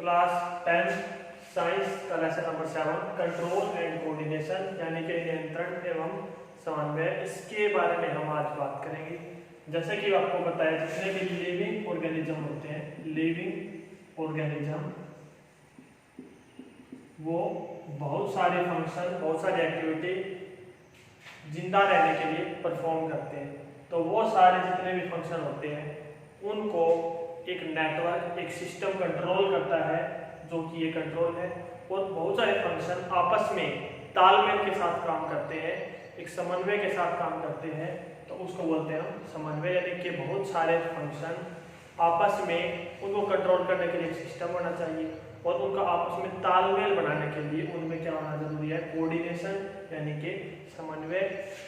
Class 10 science का lesson number 7 control and coordination यानी कि नियंत्रण एवं समन्वय, इसके बारे में हम आज बात करेंगे। जैसे कि आपको बताया, जितने भी लिविंग ऑर्गेनिज्म होते हैं, लिविंग ऑर्गेनिज्म वो बहुत सारे फंक्शन, बहुत सारी एक्टिविटी जिंदा रहने के लिए परफॉर्म करते हैं। तो वो सारे जितने भी फंक्शन होते हैं उनको एक नेटवर्क, एक सिस्टम कंट्रोल करता है, जो कि ये कंट्रोल है। और बहुत सारे फंक्शन आपस में तालमेल के साथ काम करते हैं, एक समन्वय के साथ काम करते हैं, तो उसको बोलते हैं हम समन्वय। यानी कि बहुत सारे फंक्शन आपस में, उनको कंट्रोल करने के लिए एक सिस्टम होना चाहिए और उनका आपस में तालमेल बनाने के लिए उनमें क्या होना जरूरी है, कोऑर्डिनेशन यानी कि समन्वय।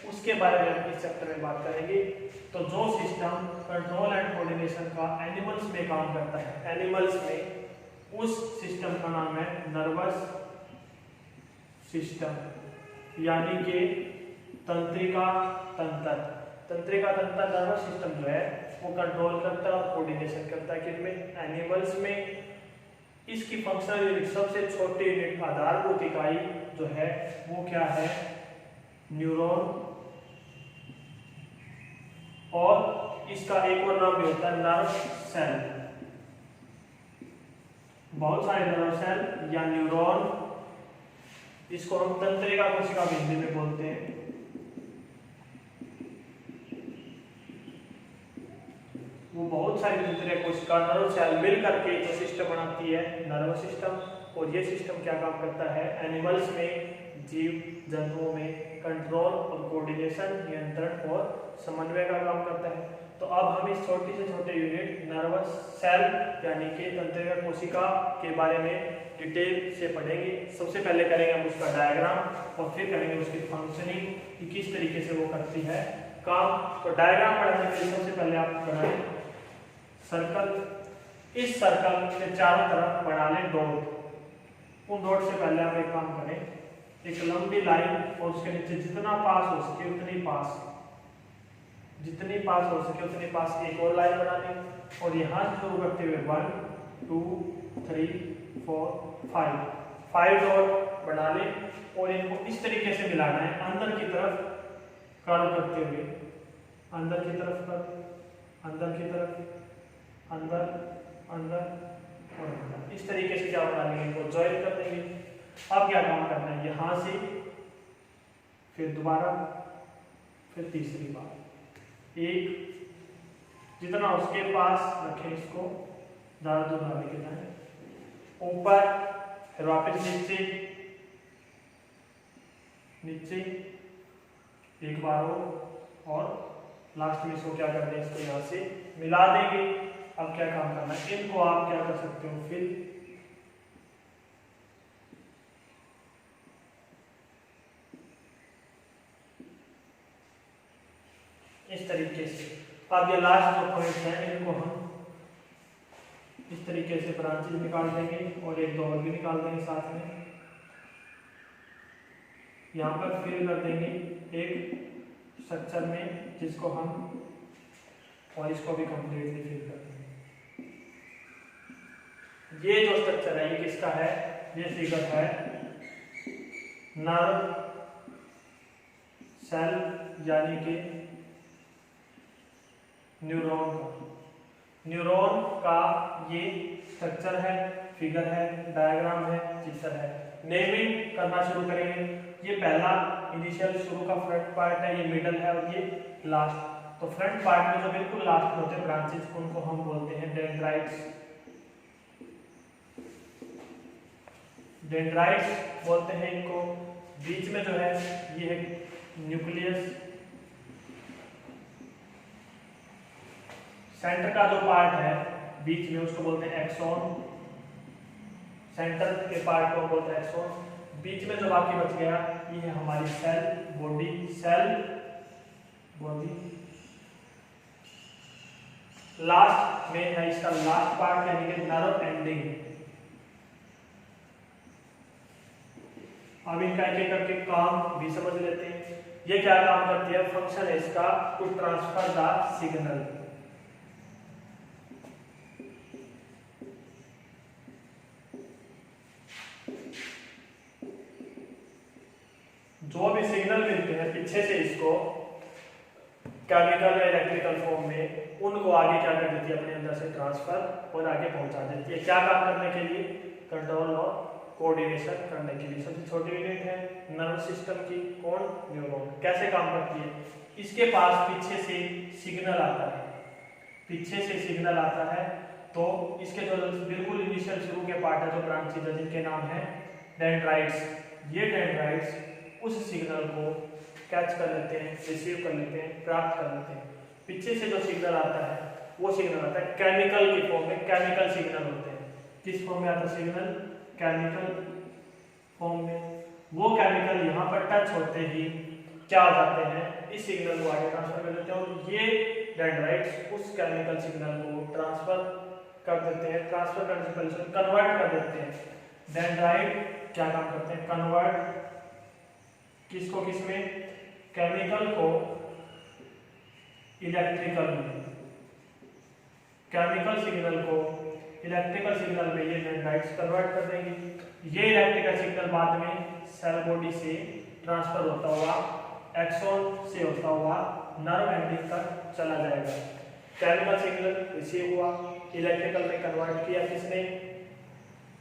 उसके बारे में हम इस चैप्टर में बात करेंगे। तो जो सिस्टम कंट्रोल एंड कोऑर्डिनेशन का एनिमल्स में काम करता है, एनिमल्स में, उस सिस्टम का नाम है नर्वस सिस्टम, यानी कि तंत्रिका तंत्र। तंत्रिका तंत्र नर्वस सिस्टम जो है वो कंट्रोल करता है और कोऑर्डिनेशन करता है किनमें, एनिमल्स में। इसकी फंक्शनल यूनिट, सबसे छोटी यूनिट, आधारभूत इकाई जो है वो क्या है, न्यूरॉन। और इसका एक और नाम भी होता है नर्व सेल। बहुत सारे नर्व सेल या न्यूरॉन, इसको हम तंत्रिका कोशिका हिंदी में बोलते हैं। वो बहुत सारी तंत्रिका कोशिका, नर्व सेल मिल करके जो सिस्टम बनाती है, नर्व सिस्टम। और ये सिस्टम क्या काम करता है, एनिमल्स में, जीव जंतुओं में कंट्रोल और कोऑर्डिनेशन, नियंत्रण और समन्वय का काम करता है। तो अब हम इस छोटी से छोटे यूनिट नर्वस सेल यानी कि तंत्रिका कोशिका के बारे में डिटेल से पढ़ेंगे। सबसे पहले करेंगे हम उसका डायग्राम और फिर करेंगे उसकी फंक्शनिंग कि किस तरीके से वो करती है काम। तो डायग्राम पढ़ने के लिए सबसे पहले आप बनाएं सर्कल। इस सर्कल के चारों तरफ बना लें डॉट। उन डॉट से पहले आप एक काम करें, एक लंबी लाइन और उसके नीचे जितना पास हो सके उतनी पास, जितनी पास हो सके उतनी पास एक और लाइन बना लें। और यहाँ से शुरू करते हुए 1 2 3 4 5 डॉट बना लें और इनको इस तरीके से मिलाना है, अंदर की तरफ कर्व करते हुए, अंदर की तरफ कर्व, अंदर की तरफ, अंदर अंदर और अंदर। इस तरीके से क्या बना लेंगे, इनको ज्वाइन कर देंगे। अब क्या काम करना है, यहाँ से फिर दोबारा, फिर तीसरी बार, एक जितना उसके पास रखें, इसको ज्यादा दूर ना लेके जाए, ऊपर, फिर वापस नीचे, नीचे एक बार और लास्ट में इसको क्या करना है, इसको यहाँ से मिला देंगे। अब क्या काम करना है, इनको आप क्या कर सकते हो, फिर इस तरीके से। अब ये लास्ट जो पॉइंट है इनको हम इस तरीके से ब्रांचेज निकाल देंगे और एक दो और भी निकाल देंगे साथ में। यहाँ पर फिल कर देंगे एक स्ट्रक्चर में, जिसको हम, और इसको भी कंप्लीटली फिल कर देंगे। ये जो स्ट्रक्चर है ये किसका है, ये फिगर है नर्व सेल यानी कि न्यूरॉन का। न्यूरॉन का ये स्ट्रक्चर है, फिगर है, डायग्राम है, चित्र है। नेमिंग करना शुरू करेंगे। ये पहला इनिशियल शुरू का फ्रंट पार्ट है, ये मिडल है और ये लास्ट। तो फ्रंट पार्ट में जो बिल्कुल लास्ट में होते हैं ब्रांचेस, उनको हम बोलते हैं डेंड्राइट्स। डेंड्राइट्स बोलते हैं इनको। बीच में जो है ये है न्यूक्लियस। सेंटर का जो पार्ट है बीच में, उसको बोलते हैं एक्सॉन। सेंटर के पार्ट को बोलते हैं एक्सॉन। बीच में जो बाकी बच गया ये है हमारी cell body, cell body. Last में है इसका लास्ट पार्ट यानी कि नर्व एंडिंग। अब इनका एक एक करके काम भी समझ लेते हैं। ये क्या काम करती है, फंक्शन है इसका टू ट्रांसफर द सिग्नल। पीछे से इसको केमिकल या इलेक्ट्रिकल फॉर्म में उनको आगे क्या कर देती है, अपने अंदर से ट्रांसफर और आगे पहुंचा देती है। क्या काम करने के लिए, कंट्रोल और कोऑर्डिनेशन करने के लिए। सबसे छोटी यूनिट है नर्वस सिस्टम की, कौन, न्यूरॉन। कैसे काम करती है, इसके पास पीछे से सिग्नल आता है, पीछे से सिग्नल आता है, तो इसके जो बिल्कुल इनिशियल शुरू के पार्ट है, जो ब्रांचेज है जिनके नाम है डेंड्राइट्स, ये डेंड्राइट्स उस सिग्नल को कैच कर लेते हैं, रिसीव कर लेते हैं, प्राप्त कर लेते हैं। पीछे से जो सिग्नल आता है वो सिग्नल आता है केमिकल की फॉर्म में, केमिकल सिग्नल होते हैं। किस फॉर्म में आता है सिग्नल, केमिकल फॉर्म में। वो केमिकल यहाँ पर टच होते ही क्या हो जाते हैं, इस सिग्नल को आगे ट्रांसफर कर देते हैं और ये डेंड्राइट्स उस केमिकल सिग्नल को ट्रांसफर कर देते हैं, ट्रांसफर करने से पहले कन्वर्ट कर देते हैं। डेंड्राइट क्या काम करते हैं, कन्वर्ट किसको किसमें, केमिकल को इलेक्ट्रिकल में, केमिकल सिग्नल को इलेक्ट्रिकल सिग्नल में ये डेंड्राइट्स कन्वर्ट कर देंगे। ये इलेक्ट्रिकल सिग्नल बाद में सेल बॉडी से ट्रांसफर होता हुआ एक्सॉन से होता हुआ नर्व एंडिंग तक चला जाएगा। केमिकल सिग्नल रिसीव हुआ, इलेक्ट्रिकल में कन्वर्ट किया किसने,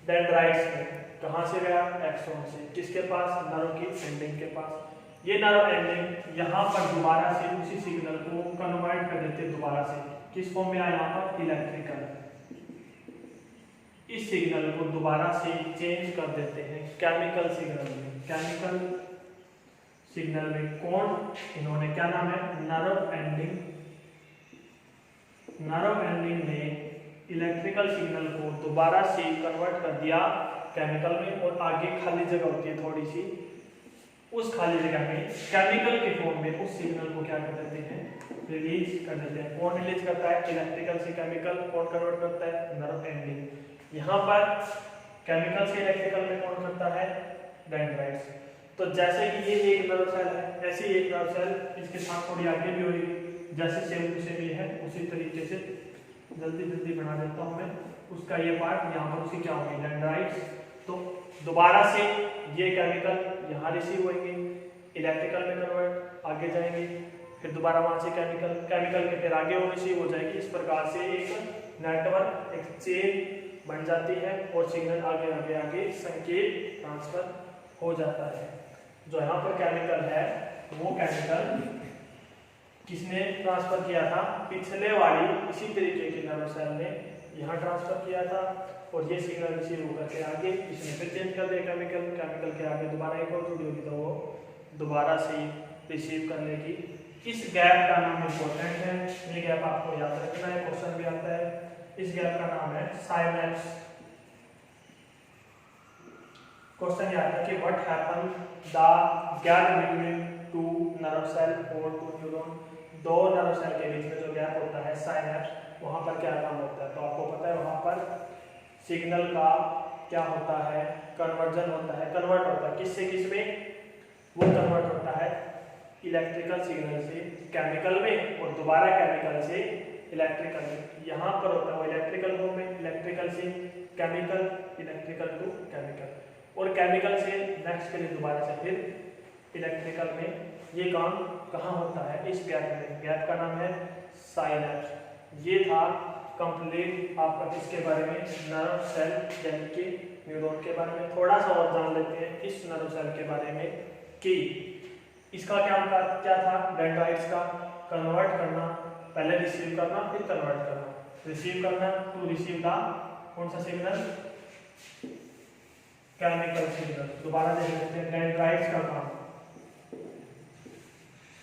डेंड्राइट्स ने। कहां से गया, एक्सॉन से, किसके पास, नर्व की एंडिंग के पास। ये नर्व एंडिंग यहाँ पर दोबारा से उसी सिग्नल को कन्वर्ट कर देते हैं, दोबारा से किस फॉर्म में आया, यहाँ पर इलेक्ट्रिकल। इस सिग्नल को दोबारा से चेंज कर देते हैं केमिकल सिग्नल में, केमिकल सिग्नल में। कौन, इन्होंने क्या नाम है, नर्व एंडिंग। नर्व एंडिंग ने इलेक्ट्रिकल सिग्नल को दोबारा से कन्वर्ट कर दिया केमिकल में, और आगे खाली जगह होती है थोड़ी सी, उस खाली जगह में केमिकल के फॉर्म में उस सिग्नल को क्या कर देते हैं, रिलीज कर देते हैं। कौन रिलीज करता है, इलेक्ट्रिकल से केमिकल, कौन कन्वर्ट करता है, नर्व एंडिंग। यहाँ पर केमिकल से इलेक्ट्रिकल में कौन करता है, डेंड्राइट्स। तो जैसे कि ये एक नर्व सेल है, ऐसे ही एक नर्व सेल इसके साथ थोड़ी आगे भी होगी, जैसे सेम टू सेम ये है उसी तरीके से जल्दी जल्दी बना देता हूँ मैं। उसका ये पार्ट यहाँ पर उसी क्या होगी, डेंड्राइट्स। तो दोबारा से ये केमिकल यहाँ रिसीव होंगे, इलेक्ट्रिकल में कन्वर्ट आगे जाएंगे, फिर दोबारा वहां से केमिकल, केमिकल के फिर आगे और रिसीव हो जाएगी। इस प्रकार से एक नेटवर्क, एक चेन बन जाती है और सिग्नल आगे आगे आगे संकेत ट्रांसफर हो जाता है। जो यहाँ पर केमिकल है वो केमिकल किसने ट्रांसफर किया था, पिछले वाली इसी तरीके की नर्व सेल ने यहाँ ट्रांसफर किया था, और ये सिग्नल रिसीव होकर के आगे इसने फिर चेंज कर दिया केमिकल, केमिकल के आगे दोबारा एक और जुड़ी होगी, तो वो दोबारा से रिसीव कर लेगी। इस गैप का नाम इम्पोर्टेंट है, ये गैप आपको याद रखना है, क्वेश्चन भी आता है। इस गैप का नाम है साइनैप्स। क्वेश्चन याद है कि what happen the gap between two nerve cell और टू न्यूरॉन, दो नर्व सेल के बीच में जो गैप होता है साइनैप्स, वहां पर क्या काम होता है, तो आपको पता है वहां पर सिग्नल का क्या होता है, कन्वर्जन होता है, कन्वर्ट होता है किससे किसमें, वो कन्वर्ट होता है इलेक्ट्रिकल सिग्नल से केमिकल में, और दोबारा केमिकल से इलेक्ट्रिकल में। यहाँ पर होता है वो इलेक्ट्रिकल फॉर्म में, इलेक्ट्रिकल से केमिकल, इलेक्ट्रिकल टू केमिकल, और केमिकल से नेक्स्ट के लिए दोबारा से फिर इलेक्ट्रिकल में। ये काम कहाँ होता है, इस गैप में, गैप का नाम है साइनैप्स। ये था कंप्लीट आपका किसके बारे में, नर्व सेल यानी कि न्यूरॉन के बारे में। थोड़ा सा और जान लेते हैं इस नर्व सेल के बारे में कि इसका क्या था, डेंड्राइट्स का कन्वर्ट करना, पहले रिसीव करना फिर कन्वर्ट करना, रिसीव करना टू रिसीव द कौन सा सिग्नल, केमिकल सिग्नल। दोबारा देख लेते हैं, डेंड्राइट्स का काम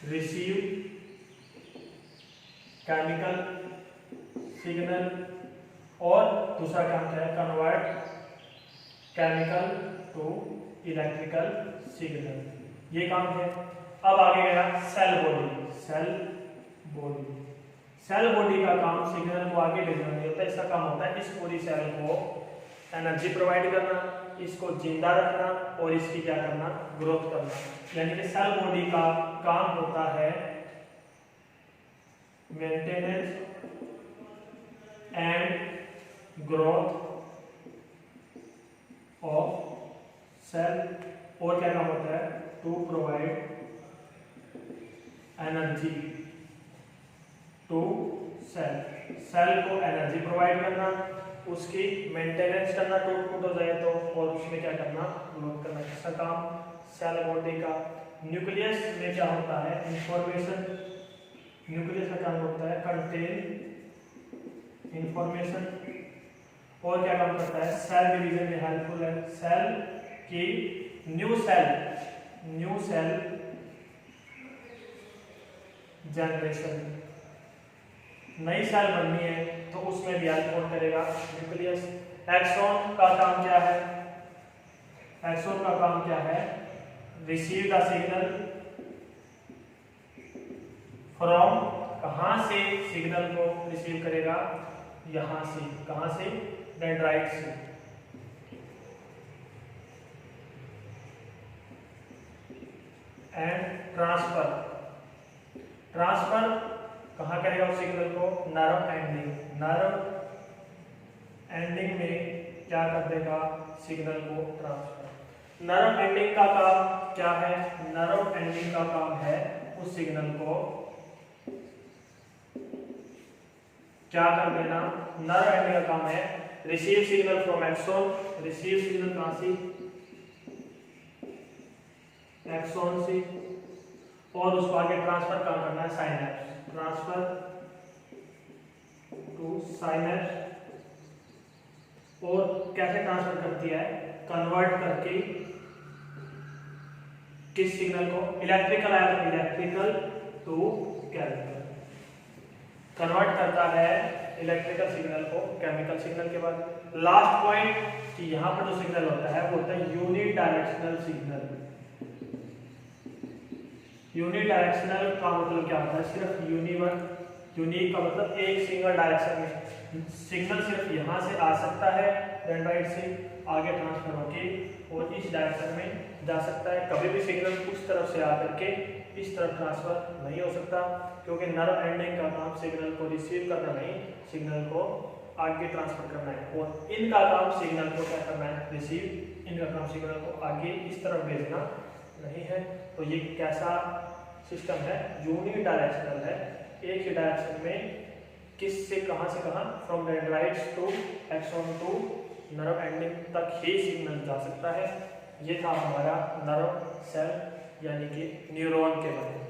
रिसीव केमिकल सिग्नल, और दूसरा काम क्या है, convert chemical to electrical signal, ये काम है। अब आगे गया cell body. Cell body, cell body का काम सिग्नल को आगे ले जाना होता है। इसका काम होता है इस पूरी सेल को एनर्जी प्रोवाइड करना, इसको जिंदा रखना, और इसकी क्या करना, ग्रोथ करना। यानी कि सेल बॉडी का काम होता है maintenance and growth of cell, और क्या काम होता है, to provide energy to cell, cell को एनर्जी प्रोवाइड करना, उसकी मेंटेनेंस करना, टूट हो जाए तो, और उसमें क्या करना, ग्रोथ करना। इसका काम सेल बॉडी का। न्यूक्लियस में क्या होता है, इंफॉर्मेशन, न्यूक्लियस का काम होता है कंटेन इंफॉर्मेशन, और क्या काम करता है, सेल डिवीजन में हेल्पफुल है। सेल की न्यू सेल जनरेशन, नई सेल बननी है तो उसमें भी हेल्प कौन करेगा, न्यूक्लियस। एक्सॉन का काम क्या है, एक्सॉन का काम क्या है, रिसीव द सिग्नल फ्रॉम, कहां से सिग्नल को रिसीव करेगा, यहां से, कहां से, डेंड्राइट से। एंड ट्रांसफर, ट्रांसफर कहां करेगा उस सिग्नल को, नर्व एंडिंग, नर्व एंडिंग में क्या कर देगा, सिग्नल को ट्रांसफर। नर्व एंडिंग का काम क्या है, नर्व एंडिंग का काम है उस सिग्नल को क्या कर देना, नर्व एंडिंग का काम है receive signal from axon, receive signal कहां से, एक्सॉन से, और उसको आगे ट्रांसफर कहां करना है, साइनैप्स, ट्रांसफर टू साइनैप्स। और कैसे ट्रांसफर करती है, कन्वर्ट करके किस सिग्नल को, इलेक्ट्रिकल आया तो इलेक्ट्रिकल टू केमिकल, कन्वर्ट करता है इलेक्ट्रिकल सिग्नल को केमिकल सिग्नल के बाद। लास्ट पॉइंट कि यहां पर जो सिग्नल होता है वो होता है यूनिडायरेक्शनल सिग्नल। यूनिडायरेक्शनल का मतलब क्या होता है, सिर्फ यूनिक का मतलब एक सिंगल डायरेक्शन में सिग्नल सिर्फ यहां से आ सकता है, डेंड्राइट से आगे ट्रांसफर होके और इस डायरेक्शन में जा सकता है। कभी भी सिग्नल उस तरफ से आकर के इस तरफ ट्रांसफर नहीं हो सकता, क्योंकि नर्व एंडिंग का काम सिग्नल को रिसीव करना नहीं, सिग्नल को आगे ट्रांसफर करना है। और इनका काम सिग्नल को क्या करना है, रिसीव, इनका काम सिग्नल को आगे इस तरफ भेजना नहीं है। तो ये कैसा सिस्टम है, यूनिडायरेक्शनल है, एक ही डायरेक्शन में किस से कहां, from dendrites to axon to nerve ending तक ही सिग्नल जा सकता है। ये था हमारा नर्व सेल यानी कि न्यूरॉन के बारे में।